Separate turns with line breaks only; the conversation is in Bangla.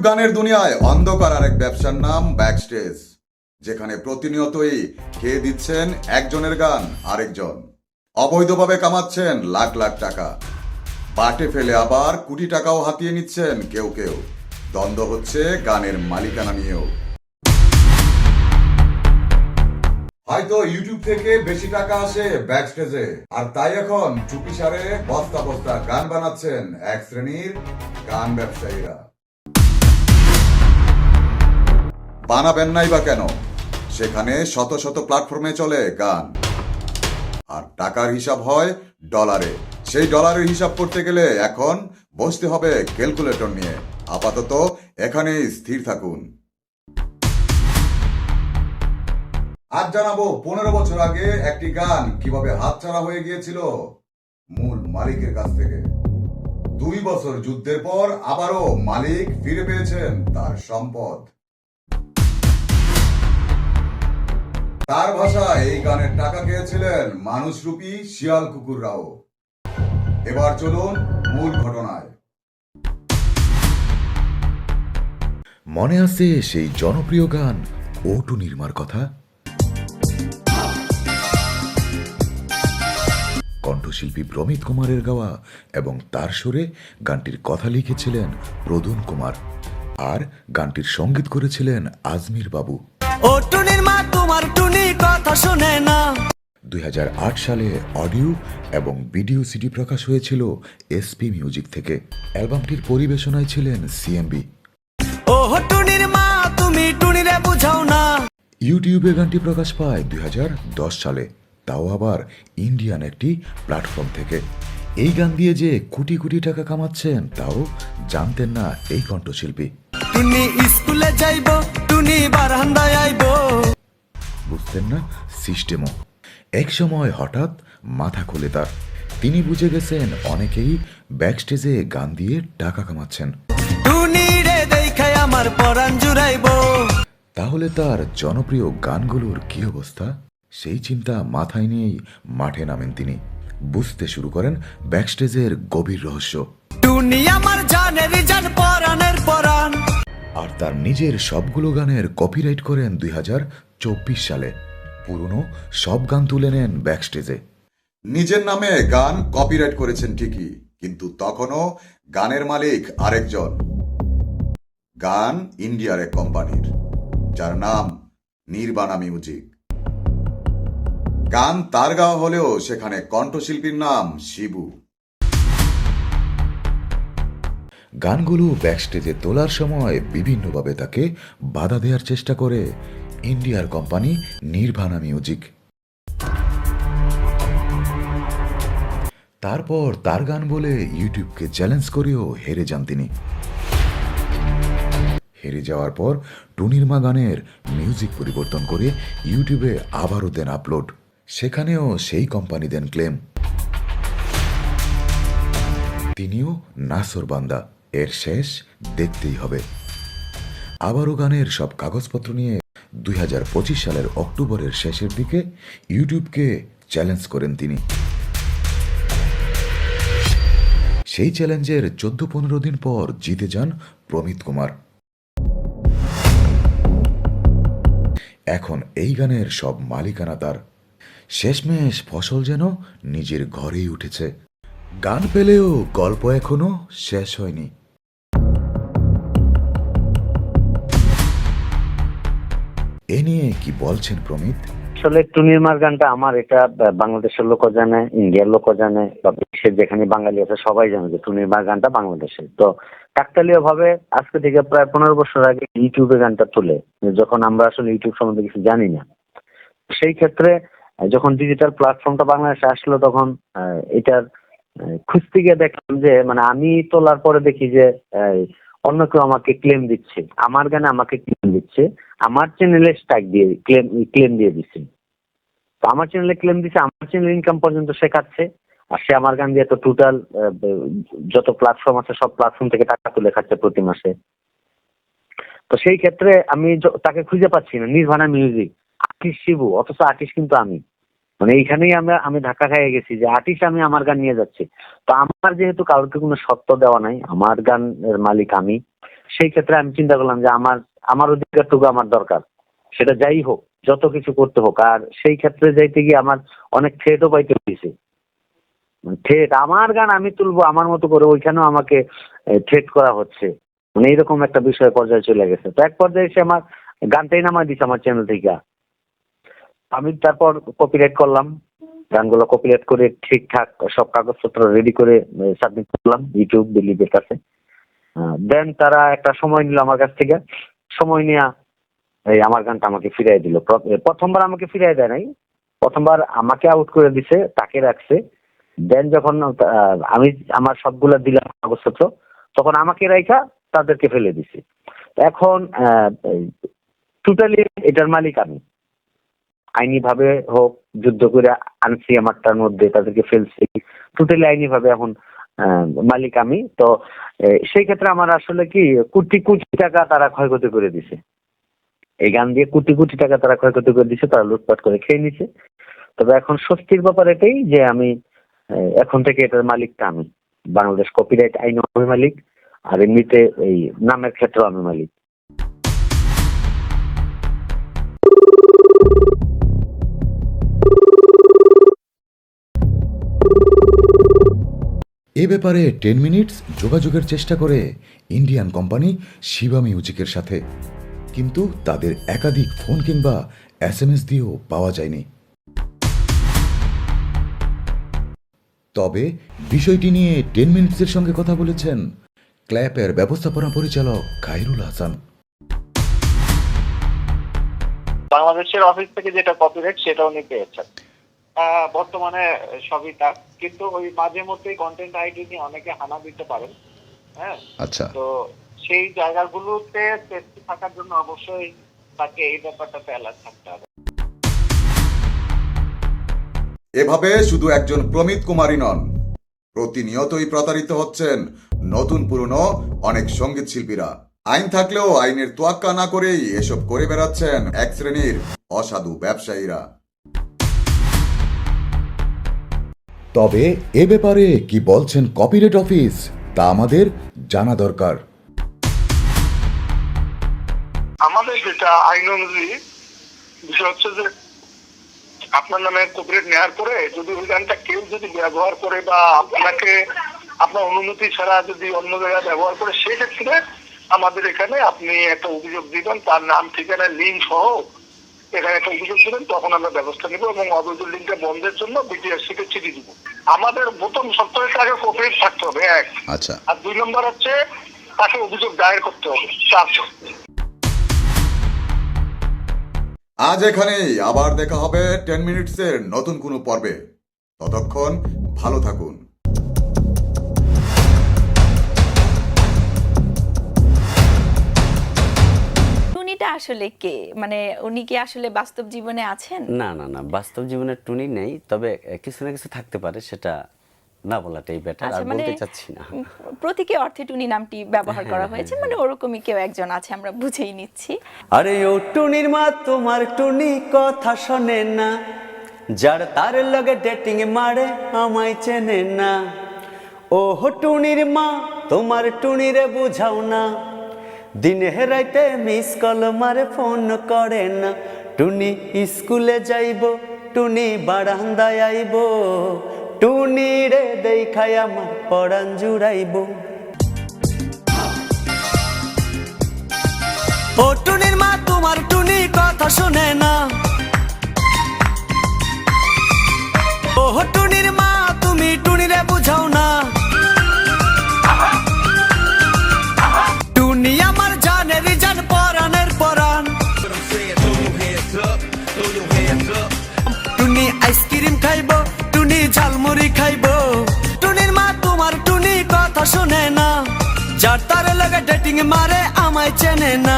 গানের দুনিয়ায় অন্ধকার আরেক ব্যবসার নাম ব্যাকস্টেজ, যেখানে প্রতিনিয়তই খেয়ে দিচ্ছেন একজনের গান আরেকজন, অবৈধভাবে কামাচ্ছেন লাখ লাখ টাকা, বাটে ফেলে আবার কোটি টাকাও হাতিয়ে নিচ্ছেন কেউ কেউ। দ্বন্দ্ব হচ্ছে গানের মালিকানা নিয়েও। হয়তো ইউটিউব থেকে বেশি টাকা আসে ব্যাকস্টেজে, আর তাই এখন চুপিসারে বস্তা বস্তা গান বানাচ্ছেন এক শ্রেণীর গান ব্যবসায়ীরা। বানাবেন নাই বা কেন? সেখানে শত শত প্ল্যাটফর্মে চলে গান, আর টাকার হিসাব হয় ডলারে। সেই ডলারের হিসাব করতে গেলে এখন বসতে হবে ক্যালকুলেটর নিয়ে। আপাতত এখানেই স্থির থাকুন। আজ জানাবো 15 বছর আগে একটি গান কিভাবে হাতছাড়া হয়ে গিয়েছিল মূল মালিকের কাছ থেকে। 2 বছর যুদ্ধের পর আবারও মালিক ফিরে পেয়েছেন তার সম্পদ। তার ভাষায় এই গানের টাকা খেয়েছিলেন মানুষরূপী শিয়াল কুকুররাও। এবার চলুন মূল ঘটনায়।
মনে আছে সেই জনপ্রিয় গান ও2 নির্মার কথা? কণ্ঠশিল্পী প্রমিত কুমারের গাওয়া এবং তার সুরে গানটির কথা লিখেছিলেন প্রদুন কুমার, আর গানটির সঙ্গীত করেছিলেন আজমির বাবু।
ও2 নির্মা তোমার টুনি কথা শুনে না।
2008 সালে অডিও এবং ভিডিও সিডি প্রকাশ হয়েছিল এসপি মিউজিক থেকে। অ্যালবামটির পরিবেশনায় ছিলেন সিএমবি।
ও2 নির্মা তুমি টুনিরে বুঝাও না।
ইউটিউবে গানটি প্রকাশ পায় 2010 সালে, তাও আবার ইন্ডিয়ান একটি প্ল্যাটফর্ম থেকে। এই গান দিয়ে যে কোটি কোটি টাকা কামাচ্ছেন তাও জানতেন না এই কণ্ঠশিল্পী।
টুনি স্কুলে যাইব, টুনি বারান্দায় আইব,
বুঝতেন না সিস্টেমও। এক সময় হঠাৎ মাথা খুলে তার। তিনি বুঝে গেছেন অনেকেই ব্যাকস্টেজে গান দিয়ে টাকা কামাচ্ছেন।
টুনি রে দেখাই আমার পরাণ জুড়াইব।
তাহলে তার জনপ্রিয় গানগুলোর কি অবস্থা? সেই চিন্তা মাথায় নিয়েই মাঠে নামেন তিনি। বুঝতে শুরু করেন ব্যাকস্টেজের গভীর রহস্য।
টুনি আমার জানের জান, পরাণের পরাণ।
আর তার নিজের সবগুলো গানের কপিরাইট করেন 2024 সালে। পুরনো সব গান তুলে নেন ব্যাকস্টেজে।
নিজের নামে গান কপিরাইট করেছেন ঠিকই, কিন্তু তখনও গানের মালিক আরেকজন। গান ইন্ডিয়ার এক কোম্পানির, যার নাম নির্বাণা মিউজিক। গান তার গাওয়া হলেও সেখানে কণ্ঠশিল্পীর নাম শিবু।
গানগুলো ব্যাকস্টেজে তোলার সময় বিভিন্নভাবে তাকে বাধা দেওয়ার চেষ্টা করে ইন্ডিয়ার কোম্পানি নির্বাণা মিউজিক। তারপর তার গান বলে ইউটিউবকে চ্যালেঞ্জ করেও হেরে যান তিনি। হেরে যাওয়ার পর টুনিরমা গানের মিউজিক পরিবর্তন করে ইউটিউবে আবারও দেন আপলোড। সেখানেও সেই কোম্পানি দেন ক্লেম তিনিও নাসর বান্দা, এর শেষ দেখতেই হবে। আবারও গানের সব কাগজপত্র নিয়ে 2025 সালের অক্টোবরের শেষের দিকে ইউটিউবকে চ্যালেঞ্জ করেন তিনি। সেই চ্যালেঞ্জের 14-15 দিন পর জিতে যান প্রমিত কুমার। এখন এই গানের সব মালিকানা তার। শেষমেশ ফসল যেন নিজের ঘরেই উঠেছে। গান পেলেও গল্প এখনো শেষ হয়নি। এ নিয়ে কি বলছেন প্রমিত?
আসলে টুনিরমার গানটা আমার, এটা বাংলাদেশের লোকও জানে, ইন্ডিয়ার লোকও জানে, বা বিশ্বের যেখানে বাঙালি আছে সবাই জানে যে টুনিরমার গানটা বাংলাদেশের। তো কাকতালীয় ভাবে আজকে থেকে প্রায় 15 বছর আগে ইউটিউবে গানটা তুলে, যখন আমরা আসলে ইউটিউব সম্বন্ধে কিছু জানি না। সেই ক্ষেত্রে যখন ডিজিটাল প্ল্যাটফর্মটা বাংলাদেশে আসলো, তখন এটার খুঁজতে গিয়ে দেখলাম যে মানে আমি তোলার পরে দেখি যে অন্য কেউ আমাকে ক্লেম দিচ্ছে, আমার গানে আমাকে ক্লেম দিচ্ছে, আমার চ্যানেলে স্ট্রাইক দিয়ে ক্লেম দিয়ে দিচ্ছে। তো আমার চ্যানেলে ক্লেম দিচ্ছে, আমার চ্যানেল ইনকাম পর্যন্ত সে খাচ্ছে, আর সে আমার গান দিয়ে তো টোটাল যত প্ল্যাটফর্ম আছে সব প্ল্যাটফর্ম থেকে টাকা তুলে খাচ্ছে প্রতি মাসে। তো সেই ক্ষেত্রে আমি তাকে খুঁজে পাচ্ছি না। নির্বাণা মিউজিক, আর্টিস্ট শিবু, অথচ আর্টিস্ট কিন্তু আমি। মানে এইখানেই আমি ধাক্কা খেয়ে গেছি যে আর্টিস্ট আমি, আমার গান নিয়ে যাচ্ছি। তো আমার যেহেতু কাউকে কোনো সত্য দেওয়া নাই, আমার গানের মালিক আমি, সেই ক্ষেত্রে আমি চিন্তা করলাম যে আমার অধিকারটুকু আমার দরকার, সেটা যাই হোক, যত কিছু করতে হোক। আর সেই ক্ষেত্রে যাইতে গিয়ে আমার অনেক থ্রেটও পাইতে হয়েছে। থ্রেট, আমার গান আমি তুলবো আমার মতো করে, ওইখানেও আমাকে থ্রেট করা হচ্ছে। মানে এইরকম একটা বিষয় পর্যায়ে চলে গেছে। তো এক পর্যায়ে এসে আমার গানটাই নামাই দিচ্ছে আমার চ্যানেল থেকে। আমি তারপর কপিরাইট করলাম, গানগুলো কপিরাইট করে ঠিকঠাক সব কাগজপত্র রেডি করে সাবমিট করলাম ইউটিউব দিলীপের কাছে। দেন তারা একটা সময় নিল আমার কাছ থেকে, সময় নিয়ে এই আমার গানটা আমাকে ফিরিয়ে দিল। প্রথমবার আমাকে ফিরিয়ে দেয় নাই, প্রথমবার আমাকে আউট করে দিছে, তাকে রাখছে। দেন যখন আমি আমার সবগুলা দিলাম কাগজপত্র, তখন আমাকে রাইখা তাদেরকে ফেলে দিছে। এখন টোটালি এটার মালিক আমি। আইনি ভাবে হোক, যুদ্ধ করে আনছি আমারটার মধ্যে, তাদেরকে ফেলছি, টোটালি আইনি ভাবে এখন মালিক আমি। তো সেই ক্ষেত্রে আমার আসলে কি কোটি কোটি টাকা তারা ক্ষয়ক্ষতি করে দিছে। এই গান দিয়ে কোটি কোটি টাকা তারা ক্ষয়ক্ষতি করে দিছে, তারা লুটপাট করে খেয়ে নিছে। তবে এখন স্বস্তির ব্যাপার এটাই যে আমি এখন থেকে এটার মালিকটা আমি। বাংলাদেশ কপিরাইট আইন আমি মালিক, আর এমনিতে এই নামের ক্ষেত্রেও আমি মালিক।
এ ব্যাপারে 10 মিনিটস যোগাযোগের চেষ্টা করে ইন্ডিয়ান কোম্পানি শিবা মিউজিকের সাথে, কিন্তু তাদের একাধিক ফোন কিংবা SMS দিয়েও পাওয়া যায়নি। তবে বিষয়টি নিয়ে 10 মিনিটসের সঙ্গে কথা বলেছেন ক্ল্যাপের ব্যবস্থাপনা পরিচালক খায়রুল হাসান।
বাংলাদেশের অফিস থেকে যেটা কপিরাইট সেটা উনি পেয়েছেন। বর্তমানে সবই তার, কিন্তু ওই মাঝে মধ্যেই কন্টেন্ট আইডি নিয়ে অনেকে হানা দিতে পারেন। হ্যাঁ,
আচ্ছা,
তো সেই জায়গাগুলোতে সেফটি থাকার জন্য অবশ্যই তাকে এই ব্যাপারটাতে অ্যালার্ট থাকতে হবে।
এভাবে শুধু একজন প্রমিত কুমারী নন, প্রতিনিয়তই প্রতারিত হচ্ছেন নতুন পুরনো অনেক সঙ্গীত শিল্পীরা। আইন থাকলেও আইনের তোয়াক্কা না করেই এসব করে বেড়াচ্ছেন এক শ্রেণীর অসাধু ব্যবসায়ীরা।
তবে এ ব্যাপারে কি বলছেন কপিরাইট অফিস, তা আমাদের জানা দরকার।
আমাদের যেটা আইন অনুযায়ী বিষয় হচ্ছে যে আপনার নামে কপিরাইট নেওয়ার পরে যদি ওই গানটা কেউ যদি ব্যবহার করে বা আপনাকে আপনার অনুমতি ছাড়া যদি অন্য জায়গায় ব্যবহার করে, সেক্ষেত্রে আমাদের এখানে আপনি একটা অভিযোগ দিবেন, তার নাম ঠিকানা লিঙ্ক সহ এখানে একটা অভিযোগ দিবেন, তখন আমরা ব্যবস্থা নেব এবং অবৈধ লিঙ্কটা বন্ধের জন্য বিটিআরসি কে চিঠি দিব। আমাদের প্রথম সপ্তাহের আগে কপিরাইট থাকতে হবে, এক।
আচ্ছা,
আর 2 নম্বর হচ্ছে তাকে অভিযোগ দায়ের করতে হবে, 4।
আজ এখানেই, আবার দেখা হবে 10 মিনিটসের নতুন কোনো পর্বে। ততক্ষণ ভালো থাকুন।
টুনিটা আসলে কে, মানে উনি কি আসলে বাস্তব জীবনে আছেন?
না না না, বাস্তব জীবনের টুনি নেই, তবে কিছু না কিছু থাকতে পারে, সেটা না বলাটাই বেটার। আর বলতে চাচ্ছি না।
প্রতীকী অর্থে টুনি নামটি ব্যবহার করা হয়েছে, মানে ওরকমই কেউ একজন আছে, আমরা বুঝেই নিচ্ছি।
আরে ও টুনির মা তোমার টুনি কথা শোনে না, যার তার লগে ডেটিং মারে আমায় চেনে না। ও টুনির মা তোমার টুনিরে বুঝাও না, দিনে রাইতে মিস কল মারে ফোন করে না। টুনি স্কুলে যাইব, টুনি বারান্দায় আইব, টুনি রে দেখাই আমার পরাণ জুড়াইব।
ও টুনির মা তোমার টুনি কথা শোনে না, ও টুনির মা তুমি টুনিরে বুঝাও না। টুনি আমার জানের জান, পরাণের পরাণ। টুনি আইসক্রিম খাইব, টুনি ঝালমুড়ি খাইব, টুনির মা তোমার টুনি কথা শোনে না, যার তার লগে ডেটিং মারে আমায় চেনে না।